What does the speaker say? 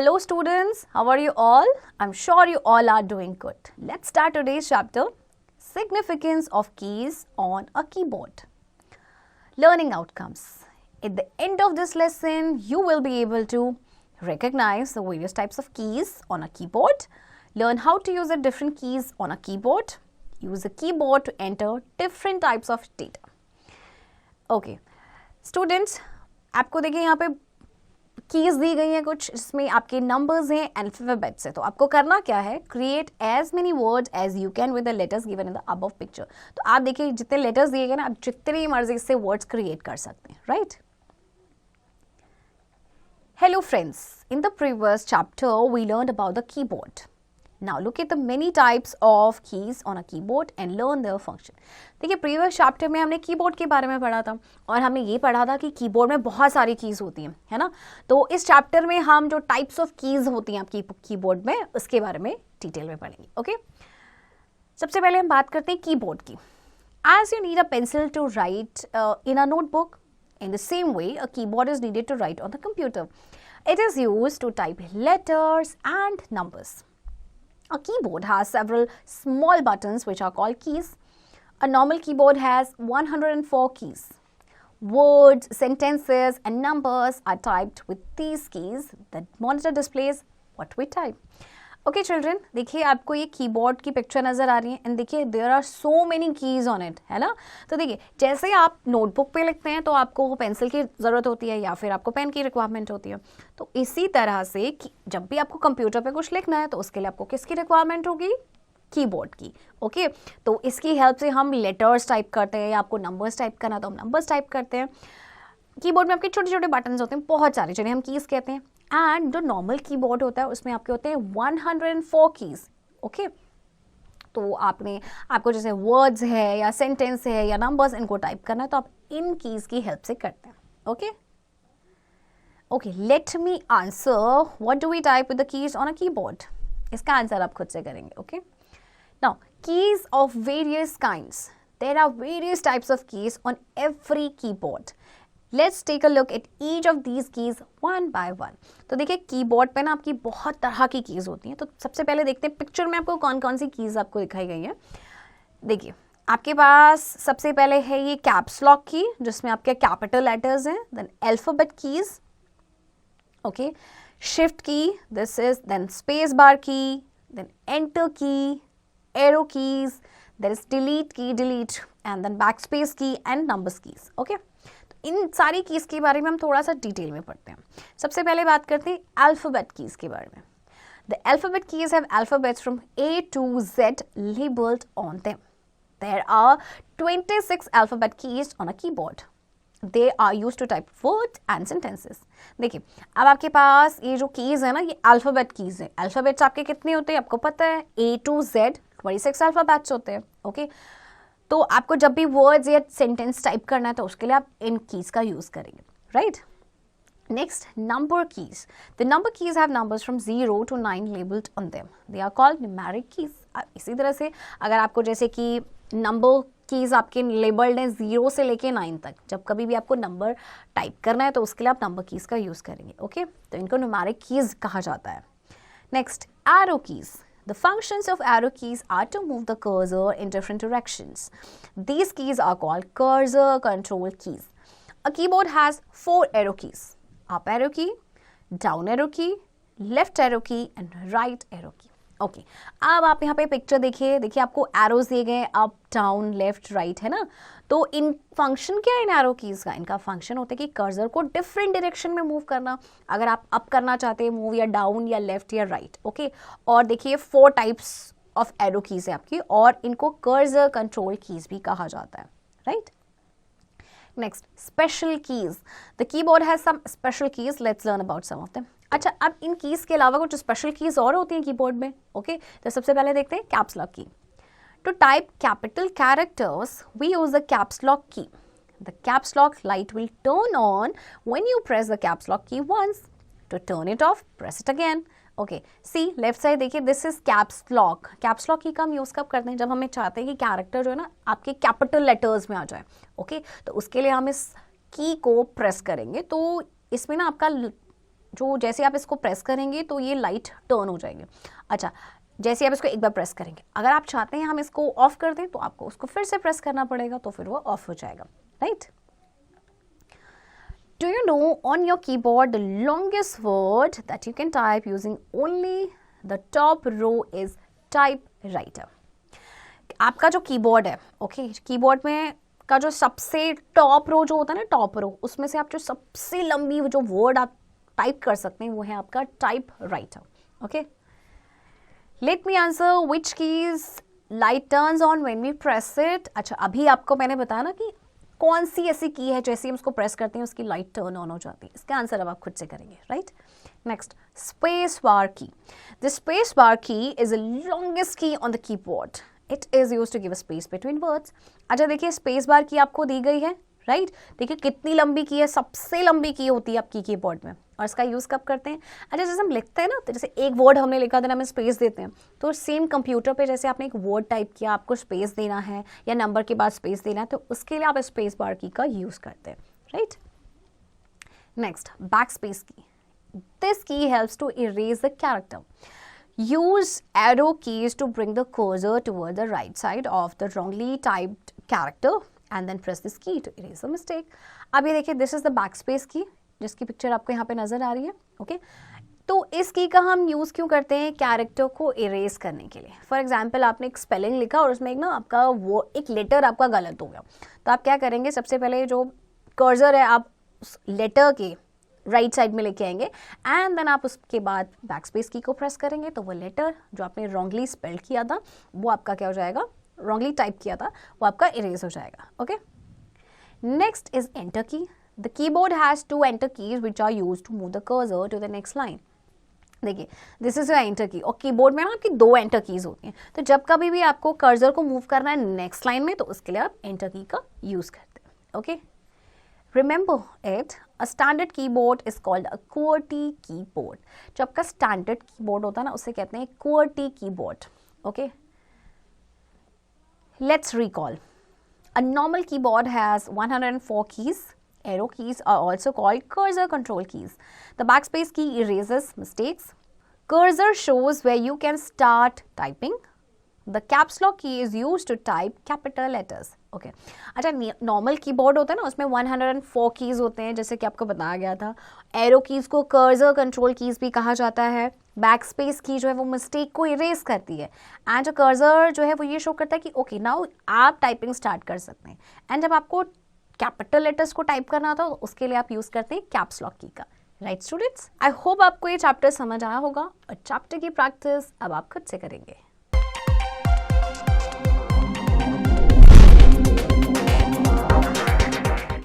Hello students, how are you all? I'm sure you all are doing good. Let's start today's chapter, Significance of Keys on a Keyboard. Learning outcomes. At the end of this lesson, you will be able to recognize the various types of keys on a keyboard, learn how to use the different keys on a keyboard, use a keyboard to enter different types of data. Okay, students, आपको देखिए यहाँ पे keys दी गई हैं कुछ, इसमें आपके numbers हैं अल्फाबेट्स है, तो आपको करना क्या है, create as many words as you can with the letters given in the above picture. तो आप देखिए जितने लेटर्स दिए गए ना, आप जितनी मर्जी से वर्ड्स क्रिएट कर सकते हैं, right. Hello friends, in the previous chapter we learned about the keyboard. Now look at the many types of keys on a keyboard and learn their function. देखिए previous chapter में हमने keyboard के बारे में पढ़ा था और हमने ये पढ़ा था कि कीबोर्ड में बहुत सारी कीज होती हैं, है ना. तो इस चैप्टर में हम जो टाइप्स ऑफ कीज होती हैं आपकी कीबोर्ड में उसके बारे में डिटेल में पढ़ेंगे. ओके, सबसे पहले हम बात करते हैं कीबोर्ड की. As you need a pencil to write in a notebook, in the same way a keyboard is needed to write on the computer. It is used to type letters and numbers. A keyboard has several small buttons which are called keys. A normal keyboard has 104 keys. Words, sentences and numbers are typed with these keys. The monitor displays what we type. Okay children, देखिए आपको ये keyboard की picture नज़र आ रही है and देखिए there are so many keys on it, है ना. तो देखिए जैसे आप नोटबुक पे लिखते हैं तो आपको पेंसिल की ज़रूरत होती है या फिर आपको पेन की रिक्वायरमेंट होती है. तो इसी तरह से जब भी आपको कंप्यूटर पे कुछ लिखना है तो उसके लिए आपको किसकी रिक्वायरमेंट होगी, कीबोर्ड की. ओके, तो इसकी हेल्प से हम लेटर्स टाइप करते हैं या आपको नंबर्स टाइप करना तो हम नंबर्स टाइप करते हैं. कीबोर्ड में आपके छोटे छोटे बटन्स होते हैं, बहुत सारे, जिन्हें हम कीज कहते हैं. एंड जो नॉर्मल कीबोर्ड होता है उसमें आपके होते हैं 104 कीज. ओके, तो आपको जैसे वर्ड्स है या सेंटेंस है या नंबर्स, इनको टाइप करना है तो आप इन कीज की हेल्प से करते हैं. Okay okay, let me answer what do we type with the keys on a keyboard. इसका आंसर आप खुद से करेंगे. Okay, now keys of various kinds. There are various types of keys on every keyboard. Let's take a look at each of these keys one by one. तो देखिए keyboard पे ना आपकी बहुत तरह की कीज होती हैं. तो सबसे पहले देखते हैं पिक्चर में आपको कौन कौन सी कीज आपको दिखाई गई हैं. देखिए आपके पास सबसे पहले है ये कैप्स लॉक की, जिसमें आपके कैपिटल लेटर्स हैं. Then alphabet keys, okay, shift key, this is, then space bar key, then enter key, arrow keys, there is delete key, delete, and then back space key and numbers keys. Okay, इन सारी keys के बारे में हम थोड़ा सा detail में पढ़ते हैं. सबसे पहले बात करते हैं अल्फाबेट कीज के बारे में. The alphabet keys have alphabets from A to Z labeled on them. There are 26 alphabet keys on a keyboard. They are used to type words and sentences. देखिए अब आपके पास ये जो कीज है ना, ये अल्फाबेट कीज है. अल्फाबेट्स आपके कितने होते हैं आपको पता है, A to Z 26 अल्फाबेट्स होते हैं. ओके, तो आपको जब भी वर्ड्स या सेंटेंस टाइप करना है तो उसके लिए आप इन कीज का यूज करेंगे, right. Next, number keys. The number keys have numbers from 0 to 9 labelled on them. They are called numeric keys. इसी तरह से अगर आपको जैसे कि नंबर कीज आपके लेबल्ड हैं 0 से लेके 9 तक, जब कभी भी आपको नंबर टाइप करना है तो उसके लिए आप नंबर कीज का यूज करेंगे. ओके, तो इनको न्यूमेरिक कीज कहा जाता है. Next, arrow keys. The functions of arrow keys are to move the cursor in different directions. These keys are called cursor control keys. A keyboard has 4 arrow keys: up arrow key, down arrow key, left arrow key and right arrow key. Okay, अब आप यहाँ पे picture देखिए आपको arrows दिए गए, up, down, left, right, है ना. तो इन फंक्शन क्या है इन एरो कीज का, इनका फंक्शन होता है कि कर्सर को डिफरेंट डायरेक्शन में मूव करना. अगर आप अप करना चाहते हैं मूव, या डाउन, या लेफ्ट, या राइट. ओके, और देखिए 4 टाइप्स ऑफ एरो कीज है आपकी, और इनको कर्सर कंट्रोल कीज भी कहा जाता है, right. Next, special keys. The keyboard has some special keys. Let's learn about some of them. अच्छा, अब इन कीज के अलावा कुछ स्पेशल कीज और होती हैं कीबोर्ड में. ओके, तो सबसे पहले देखते हैं कैप्स लॉक की. To type capital characters, we use the caps lock key. The caps lock light will turn on when you press the caps lock key once. To turn it off, press it again. Okay, see left side देखिए, this is caps lock. Caps lock की का हम use कब करते हैं, जब हमें चाहते हैं कि कैरेक्टर जो है ना आपके कैपिटल लेटर्स में आ जाए. ओके, तो उसके लिए हम इस की को प्रेस करेंगे. तो इसमें ना आपका जो जैसे आप इसको प्रेस करेंगे तो ये लाइट टर्न हो जाएंगे। अच्छा, जैसे आप इसको एक बार प्रेस करेंगे, अगर आप चाहते हैं हम इसको ऑफ कर दें तो आपको उसको फिर से प्रेस करना पड़ेगा, तो फिर वो ऑफ हो जाएगा, right. Do you know on your keyboard the longest word that you can type using only the top row is typewriter? आपका जो कीबोर्ड है, ओके, कीबोर्ड में का जो सबसे टॉप रो जो होता है ना, टॉप रो, उसमें से आप जो सबसे लंबी जो वर्ड आप टाइप कर सकते हैं वो है आपका typewriter, okay. Let me answer which keys light turns on when we press it. अच्छा, अभी आपको मैंने बताया ना कि कौन सी ऐसी की है जैसे हम उसको प्रेस करते हैं उसकी लाइट टर्न ऑन हो जाती है। इसका आंसर अब आप खुद से करेंगे, राइट। नेक्स्ट, स्पेस बार की। The space bar key is the longest key on the keyboard. It is used to give a space between words. अच्छा, देखिए स्पेस बार की आपको दी गई है, राइट। देखिए कितनी लंबी की है, सबसे लंबी की होती है आपकी कीबोर्ड में, और इसका यूज़ कब करते हैं? अच्छा, जैसे हम लिखते हैं ना, तो जैसे एक वर्ड हमने लिखा देना हमें स्पेस देते हैं, तो सेम कंप्यूटर पे जैसे आपने एक वर्ड टाइप किया, आपको स्पेस देना है या नंबर के बाद स्पेस देना है, तो उसके लिए आप स्पेस बार की का यूज़ करते हैं, right. Next, back space key. This key helps to erase the character. Use arrow keys to bring the cursor toward the right side of the wrongly typed character and then press this key to erase the mistake. अब ये देखिए, this is the backspace key जिसकी picture आपको यहाँ पे नजर आ रही है, ओके। तो इस की का हम यूज़ क्यों करते हैं? कैरेक्टर को इरेज करने के लिए। फॉर एग्जाम्पल, आपने एक स्पेलिंग लिखा और उसमें एक ना आपका वो एक लेटर आपका गलत हो गया, तो आप क्या करेंगे? सबसे पहले जो कर्सर है आप उस लेटर के राइट साइड में लेके आएंगे एंड देन आप उसके बाद बैक स्पेस की को प्रेस करेंगे, तो वो लेटर जो आपने रॉन्गली स्पेल्ड किया था वो आपका क्या हो जाएगा? रॉन्गली टाइप किया था वो आपका इरेज हो जाएगा, okay. Next is enter key. The keyboard has two enter keys which are used to move the cursor to the next line. देखिए, this is your enter key, और कीबोर्ड में ना आपकी दो एंटर कीज होती हैं, तो जब कभी भी आपको कर्सर को मूव करना है नेक्स्ट लाइन में, तो उसके लिए आप एंटर की का यूज करते हैं, okay. Remember it, a standard keyboard is called a QWERTY keyboard. जो आपका standard keyboard होता है ना, उसे कहते हैं QWERTY keyboard. Okay? Let's recall. A normal keyboard has 104 keys. Arrow keys are also called cursor control keys. The backspace key erases mistakes. Cursor shows where you can start typing. The caps lock key is used to type capital letters. Okay. अच्छा, normal keyboard होता है ना, उसमें 104 keys होते हैं, जैसे कि आपको बताया गया था। एरो कीज को कर्सर कंट्रोल कीज भी कहा जाता है। बैक स्पेस की जो है वो मिस्टेक को इरेज करती है, एंड जो कर्सर जो है वो ये शो करता है कि ओके नाउ आप टाइपिंग स्टार्ट कर सकते हैं। एंड जब आपको कैपिटल लेटर्स को टाइप करना था, तो उसके लिए आप यूज करते हैं कैप्स लॉक की का, राइट स्टूडेंट्स। आई होप आपको ये चैप्टर समझ आया होगा, और चैप्टर की प्रैक्टिस अब आप खुद से करेंगे।